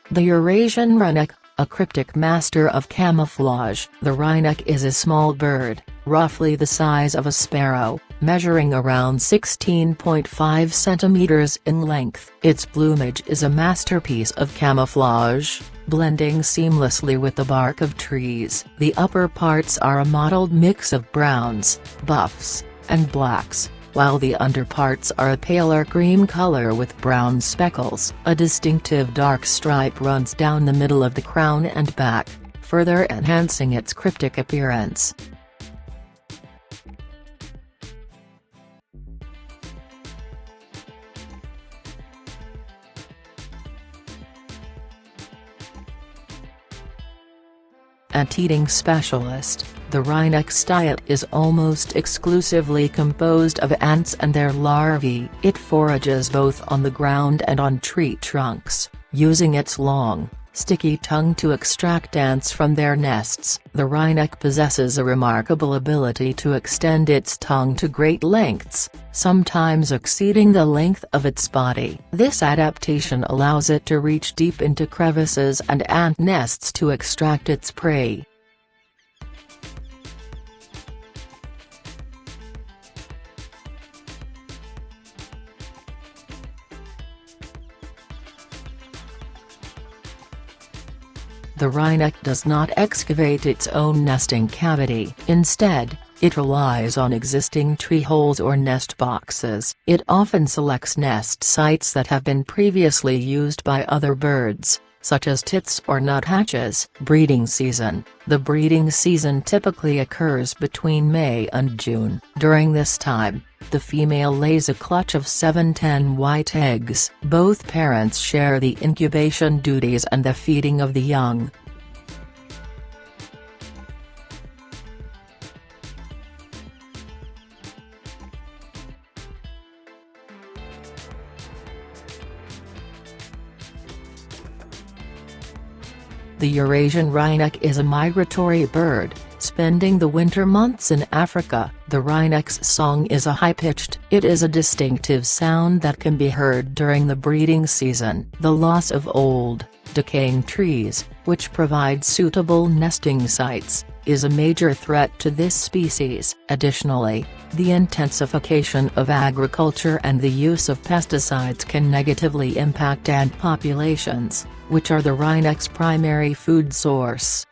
The Eurasian Wryneck, a cryptic master of camouflage. The Wryneck is a small bird, roughly the size of a sparrow, measuring around 16.5 centimeters in length. Its plumage is a masterpiece of camouflage, blending seamlessly with the bark of trees. The upper parts are a mottled mix of browns, buffs, and blacks, while the underparts are a paler cream color with brown speckles. A distinctive dark stripe runs down the middle of the crown and back, further enhancing its cryptic appearance. Ant-eating specialist, the Wryneck's diet is almost exclusively composed of ants and their larvae. It forages both on the ground and on tree trunks, using its long, sticky tongue to extract ants from their nests. The Wryneck possesses a remarkable ability to extend its tongue to great lengths, sometimes exceeding the length of its body. This adaptation allows it to reach deep into crevices and ant nests to extract its prey. The Wryneck does not excavate its own nesting cavity. Instead, it relies on existing tree holes or nest boxes. It often selects nest sites that have been previously used by other birds, such as tits or nuthatches. Breeding season. The breeding season typically occurs between May and June. During this time, the female lays a clutch of 7–10 white eggs. Both parents share the incubation duties and the feeding of the young. The Eurasian Wryneck is a migratory bird, spending the winter months in Africa. The Wryneck's song is a high-pitched. It is a distinctive sound that can be heard during the breeding season. The loss of old, decaying trees, which provide suitable nesting sites, is a major threat to this species. Additionally, the intensification of agriculture and the use of pesticides can negatively impact ant populations, which are the Wryneck's primary food source.